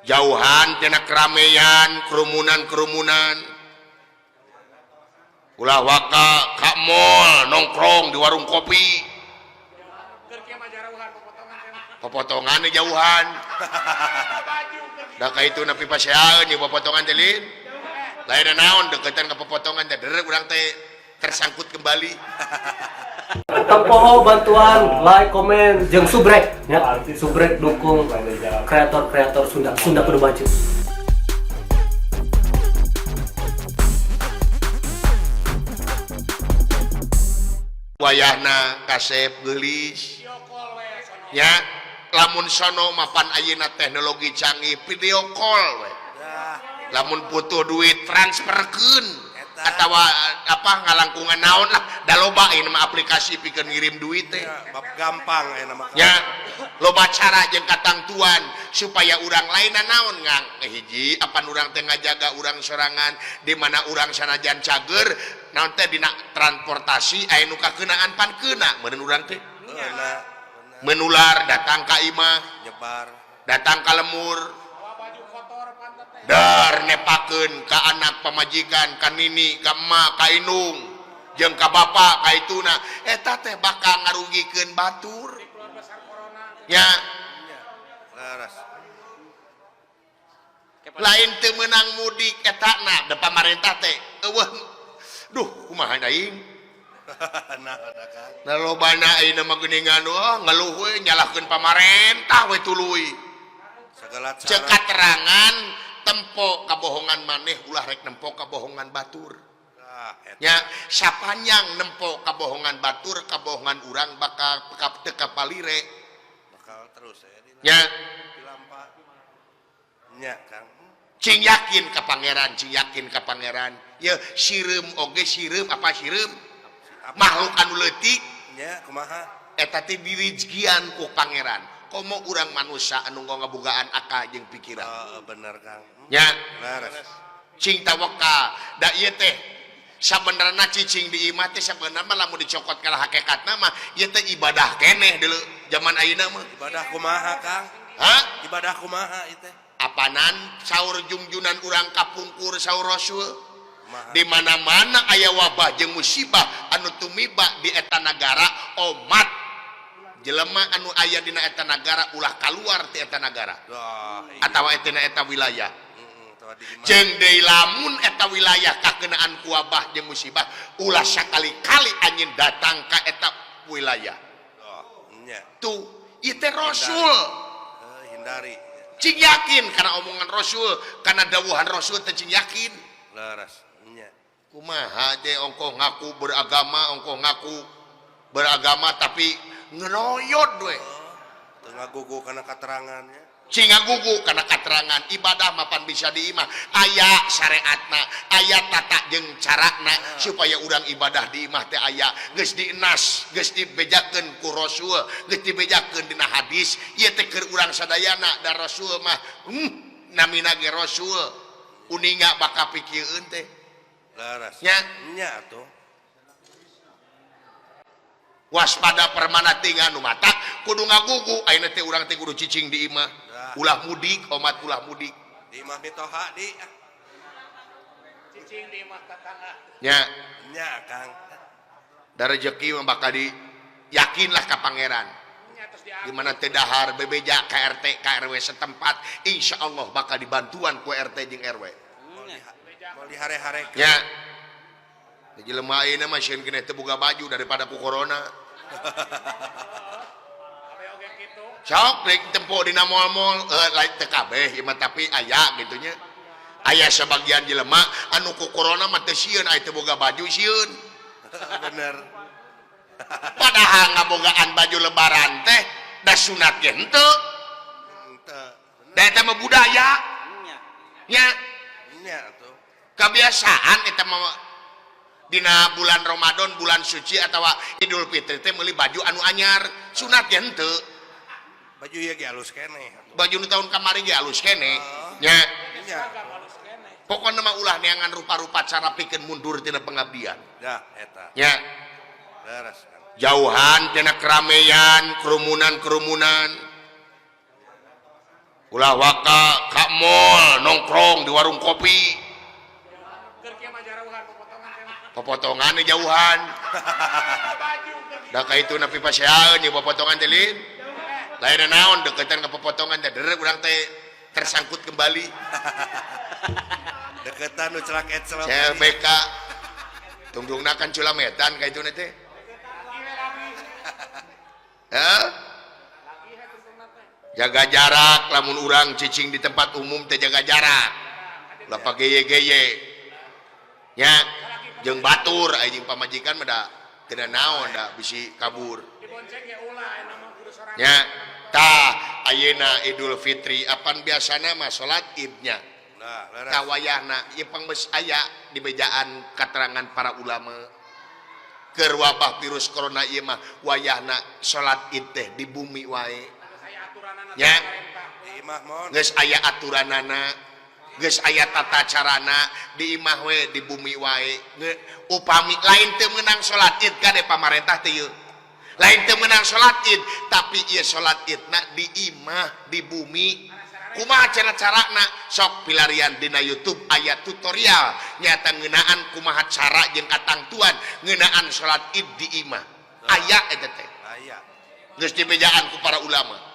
jauhan tina keramaian kerumunan ulah waka ka mall nongkrong di warung kopi potongan jauhan da ka itu nepi paseaeun ieu potongan teh lin lain naon deketan ka potongan teh derek urang teh tersangkut kembali. Tempoho bantuan like, komen, jeung subrek ya. Subrek dukung kreator-kreator Sunda Kudu Baju. Wayahna kasep geulis. Ya, lamun sono mapan ayeuna teknologi canggih video call we. Lamun butuh duit transferkeun atawa apa ngalangkungan naon lah da loba ieu mah aplikasi pikeun ngirim duit teh bab gampang aya mah nya loba cara jeung katangtuan supaya urang lainna naon ngang hiji apan urang teh ngajaga urang sorangan di mana urang sanajan cager naon teh dina transportasi aya nu kakeunaan pan keuna meureun urang teh menular datang ka imah nyebar datang ka lemur dar nepakeun ka anak pamajikan ka nini ka emak ka indung jeung ka bapa ka ituna eta teh bakal ngarugikeun batur nya laras lain teu meunang mudik etana da pamarentah teh eueuh duh kumaha aing nah lobana ayeuna mah geuningan ngeluh we nyalahkeun pamarentah we tuluy segala cara cek katerangan tempo kabohongan maneh ulah rek nempo kabohongan batur nya sapanjang nempo kabohongan batur kabohongan urang bakal teu kapalire bakal terus nya dilampa nya Kang cing yakin ka pangeran ye sireum oge sireum apa sireum makhluk anu leutik nya kumaha eta teh dirizkian ku pangeran komo urang manusia anu ngabogaan akal jeung pikiran bener Kang nya laras cing tawakal da ieu teh sabenerna cicing di imah teh sabenerna mah lamun dicokot ka hakikatna mah ieu teh ibadah keneh deuleu zaman ayeuna mah ibadah kumaha Kang ibadah kumaha ieu teh apanan saur jungjunan urang kapungkur saur rasul di mana-mana aya wabah jeung musibah anu tumiba di eta nagara umat jelema anu aya dina eta nagara ulah kaluar ti eta nagara atawa eta wilayah jeung deui lamun eta wilayah kakeunaan ku wabah jeung musibah ulah sakali-kali anjeun datang ka eta wilayah tuh ieu teh rasul hindari cing yakin karena omongan rasul karena dawuhan rasul teh cing yakin laras nya kumaha teh ongkoh ngaku beragama tapi ngeroyot we teu ngagugu kana katerangannya cing ngagugu kana katerangan ibadah mapan bisa diimah aya syariatna aya tata jeung carana supaya urang ibadah di imah teh aya geus dienas geus dibejakeun ku rasul geus dibejakeun dina hadis ieu teh keur urang sadayana da rasul mah namina ge rasul uninga bakal pikieun teh laras nya atuh waspada permana tinggal nu matak kudu ngagugu ayeuna teh urang teh kudu cicing di imah ulah mudik umat ulah mudik di imah mitoha di cicing di imah tetangga nya Kang da rezeki mah bakal di yakinlah ka pangeran gimana teh dahar bebeja KRT KRW setempat insyaallah bakal dibantuan ku RT jeung RW mau dihare-hare nya jelema ayeuna mah sieun keneh teu boga baju daripada ku corona sok rek tempo dina mall-mall lain teu kabeh ieu mah tapi aya gitu nya aya sebagian jelema anu ku corona mah teu sieun aya teu boga baju sieun bener padahal ngabogaan baju lebaran teh da sunat ge henteu da eta mah budaya nya tuh kebiasaan eta mah dina bulan Ramadan bulan suci atau Idul Fitri teh meuli baju anu anyar sunat ge henteu baju ieu ge alus keneh baju nu tahun kamari ge alus keneh nya pokona mah ulah neangan rupa-rupa cara pikeun mundur tina pengabdian dah eta nya laras jauhan tina keramaian kerumunan ulah waka ka mall nongkrong di warung kopi pepotongan di jauhan dah itu napi pasiaeun jeung pepotongan teh lin lain naon deketan ke pepotongan teh derek urang teh tersangkut kembali deketan nu celak ecel CBK tunggungna kan culametan ka itu teh jaga jarak lamun urang cicing di tempat umum teh jaga jarak ulah pageye-geye nya jeung batur anjing pamajikan mah da teu naon da bisi kabur nya tah ayeuna Idul Fitri apan biasana mah salat Idnya tah wayahna ieu pangbeus aya di bejaan katerangan para ulama keur wabah virus corona ieu mah wayahna salat Id teh di bumi wae nya geus aya aturanana geus aya tata carana di imah we di bumi wae upami lain teu meunang salat Id kade pamarentah teh ieu lain teu meunang salat Id tapi ieu salat Idna di imah di bumi kumaha cara-carana sok pilarian dina YouTube aya tutorial nyata ngeunaan kumaha cara jeung katangtuan ngeunaan salat Id di imah aya eta teh aya geus dibejaan ku para ulama.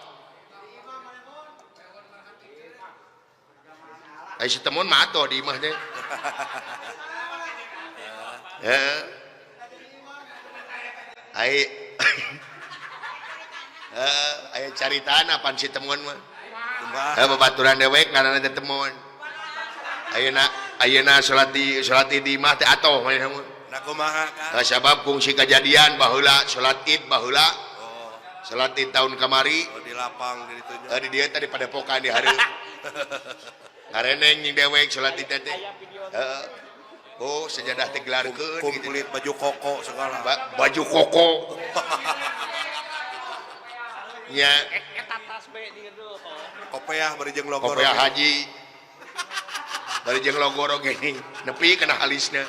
Ai si temun mah atoh di imah teh. Ai aya caritaan apaan si temun mah. Babaturan dewek ngaranna teh temun. Ayeuna salat di imah teh atoh mah mah. Da kumaha kan? Sabab kungsi kejadian baheula salat Id baheula. Salat Id tahun kamari. Di lapang di ditu. Di dieu tadi pada pokan di hareup. Ngareneng nying dewek salat Id teh. Oh, sejadah teh gelarkeun komplit baju koko segala. Baju koko. Nya Eta tas be di dieu. Kopiah bari jeung logo. kopiah haji. Bari jeung logo geuning nepi kana alisna.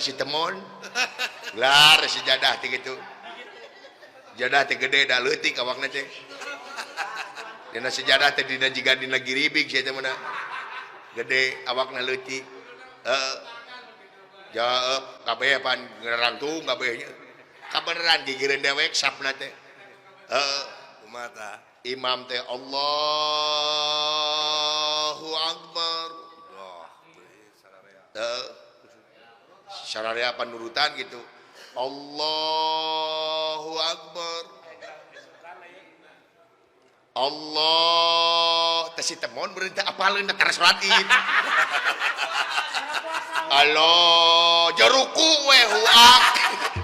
Si temon. Gelar sejadah teh kitu. Sejadah teh gede da leutik awakna teh. Dina sejarah teh dina jiga dina giribig sia teh mana gede awakna leutik jaep kabeh pan ngerangtung kabehnya kabeneran gigireun dewek sapna teh Kumaha tah? imam teh Allahu Akbar sararea panurutan gitu Allahu Akbar Allah tesi temon berita apaleun da salat Id. Allah jaruku we huak.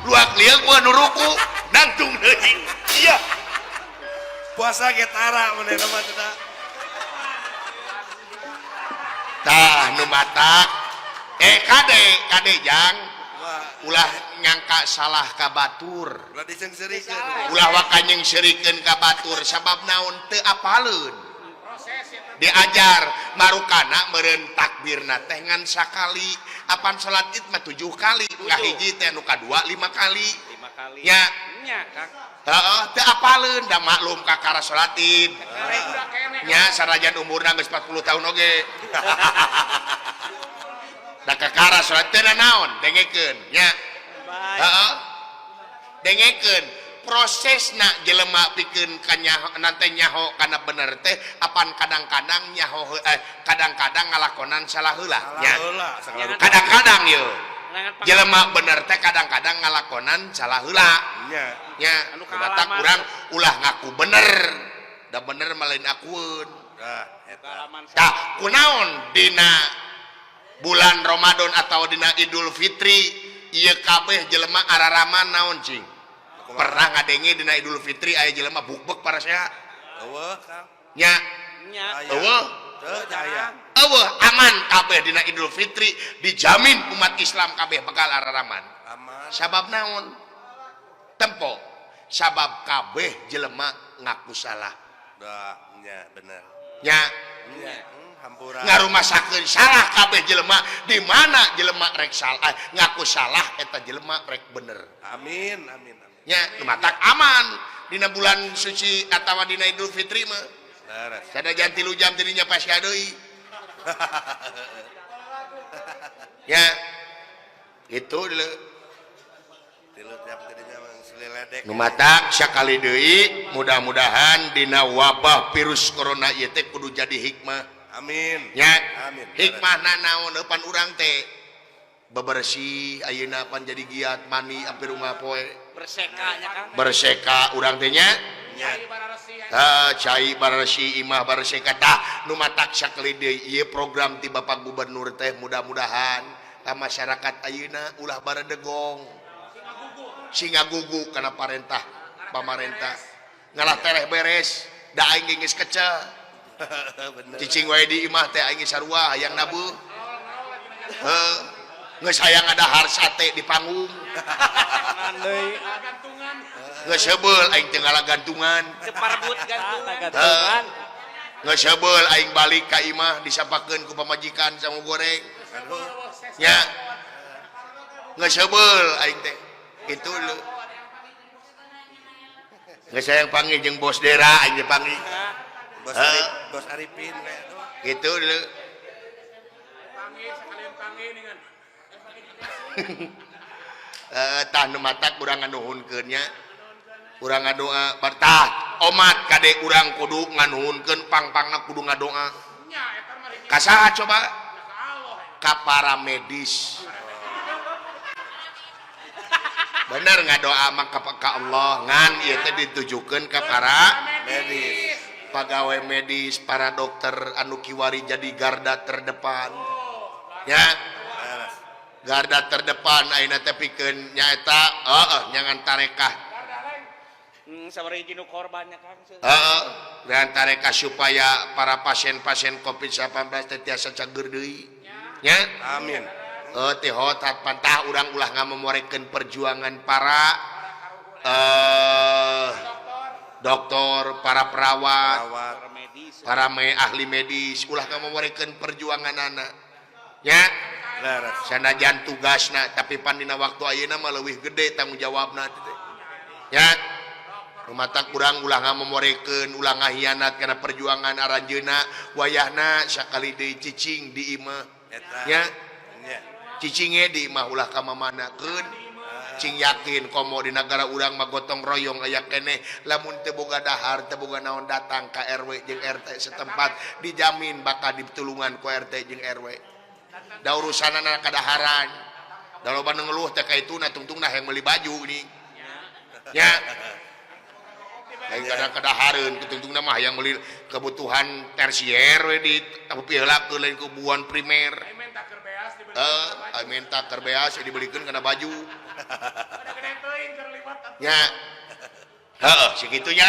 Luak lieu gua nu ruku nangtung deui. Iya. Puasa ge tara manehna mah teh. Tah nu matak kade jang ulah nyangka salah ka batur. Ulah disengsirikeun. Ulah wakanyeng serikeun ka batur sabab naon teu apaleun. Diajar marukana meureun takbirna teh ngan sakali. Apan salat Id mah 7 kali. Ngahiji teh nu kadua 5 kali. 5 kali. Nya. Nya, Kang. Heeh, teu apaleun da maklum ka kara salat Id. Nya sanajan umurna geus 40 tahun oge. Da kakara salat teh naon dengekeun nya. Heeh. Dengekeun prosesna jelema pikeun ka nyaho nanti nyaho kana bener teh apan kadang-kadang nyaho kadang-kadang ngalakonan salah heula nya. Kadang-kadang ye. Jelema bener teh kadang-kadang ngalakonan salah heula. Nya. Nya batak urang ulah ngaku bener. Da bener malain akueun. Tah kunaon dina bulan Ramadan atau dina Idul Fitri ieu kabeh jelema araraman naon cing pernah ngadenge dina Idul Fitri aya jelema bukbek paraseha eueuh Kang nya eueuh teu jaya eueuh aman kabeh dina Idul Fitri dijamin umat Islam kabeh bakal araraman aman sabab naon tempo sabab kabeh jelema ngaku salah dah nya bener nya hampura ngarumasakeun salah kabeh jelema di mana jelema rek salah ngaku salah eta jelema rek bener amin nya matak aman dina bulan suci atawa dina Idul Fitri mah Laras. sadajan 3 jam dirinya pasya deui ya itu dulu Tilu tiap tadinya mang seliledek. nu matak sakali deui mudah-mudahan dina wabah virus corona ieu teh kudu jadi hikmah Amin. nya Amin. hikmahna naon depan urang teh bebersih ayeuna pan jadi giat mani ampir rumah poe bersekanya Kang. berseka urang teh nya Nya. cai bararesi imah barseka tah nu matak sakali deui ieu program ti Bapak Gubernur teh mudah-mudahan ka masyarakat ayeuna ulah baredegong singa gugu kana pamarentah ngalah tereh beres da aing geus keceh Bener. cicing wae di imah teh aing sarua hayang nabu geus hayang ngadahar sate di panggung geus heubeul aing teu ngalah gantungan Separbut gantungan. geus heubeul aing balik ka imah disampakeun ku pamajikan sangu goreng Aduh. nya geus heubeul aing teh kitu lu geus hayang panggih jeung bos dera aing dipanggih Bos Arifin we. gitu dulu tah nu matak urang nganuhunkeun nya urang ngadoa bartah omat kade urang kudu nganuhunkeun pang-pangna kudu ngadoa ka saha coba ka para medis bener ngadoa mah ka Allah ngan ieu teh ditujukeun ka para Medis. pegawai medis, para dokter anu kiwari jadi garda terdepan ya Laras. garda terdepan ayeuna teh pikeun nyaeta nyangan tarekah Sabari jinu korbannya Kang. dan tarekah supaya para pasien-pasien COVID-19 teh tiasa cager deui nya Amin. teh hotat pantah urang ulah ngamemorekeun perjuangan para dokter, para perawat, Awak. Medis. para ahli medis ulah ngamemorekeun perjuangan anak nya Laras. sanajan tugasna tapi pandina waktu ayeuna mah leuwih gede tanggung jawabna teh nya rumatak urang ulah ngamemorekeun ulah ngahianat kana perjuangan aranjeuna wayahna sakali deui cicing di imah Eta. nya Nya. cicinge di imah ulah kamamanakeun cing yakin komo di negara urang mah gotong royong aya keneh lamun teu boga dahar teu boga naon datang ka RW jeung RT setempat dijamin bakal ditulungan ku RT jeung RW da urusanana kadaharan da loba nu ngeluh teh ka ituna tungtungna hayang meuli baju nih nya lain kadahareun tungtungna mah hayang meuli kebutuhan tersier we di piheulakeun lain kebutuhan primer minta kerbeas dibelikan kena baju ya segitunya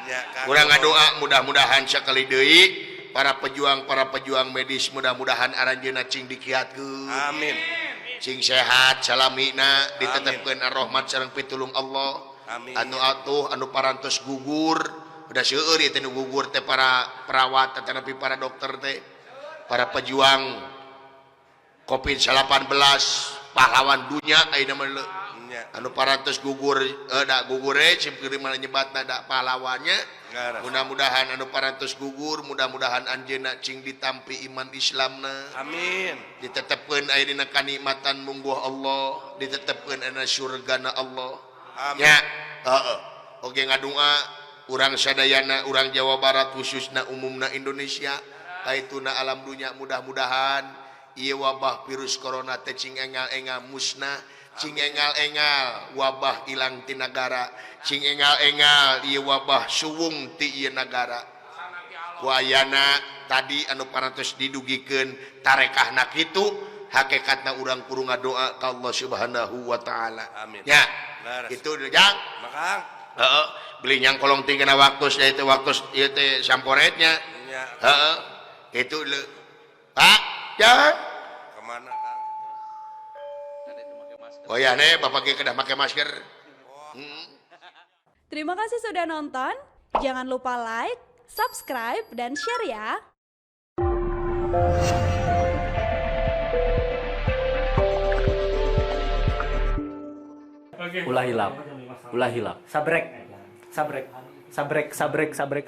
Nya. Kang. kurang ngadoa mudah-mudahan sakali deui para pejuang medis mudah-mudahan aranjeuna cing dikiatkeun Amin. cing sehat salamina ditetepkeun rahmat sareng pitulung Allah Amin. anu atuh anu parantos gugur udah seueur ieu teh nu gugur teh para perawat tetapi para dokter teh para pejuang COVID-19 pahlawan dunia ayeuna mah Nya. anu parantos gugur da gugure sim kirim nyebatna da pahlawannya Laras. mudah-mudahan anu parantos gugur mudah-mudahan anjeunna cing ditampi iman Islamna Amin. ditetepkeun aya dina kanikmatan mungguh Allah ditetepkeun ana surgana Allah Amin. nya oge ngadoa urang sadayana urang Jawa Barat khususna umumna Indonesia kaituna alam dunya mudah-mudahan ieu wabah virus corona teh cing engal-engal musnah cing engal-engal wabah ilang ti nagara cing engal-engal ieu wabah suwung ti ieu nagara ku ayana tadi anu parantos didugikeun tarekahna kitu hakikatna urang kudu ngadoa ka Allah Subhanahu wa taala Amin. nya Laras. itu jang Makang. beli nyang kolong tingkena waktu itu waktu ieu teh samporetnya Nya. itu le Pak jangan Kemana Kang? oh ya nih bapak ge kedah make masker Terima kasih sudah nonton. Jangan lupa like, subscribe, dan share ya. ulah hilap sabrek sabrek sabrek sabrek sabrek sabrek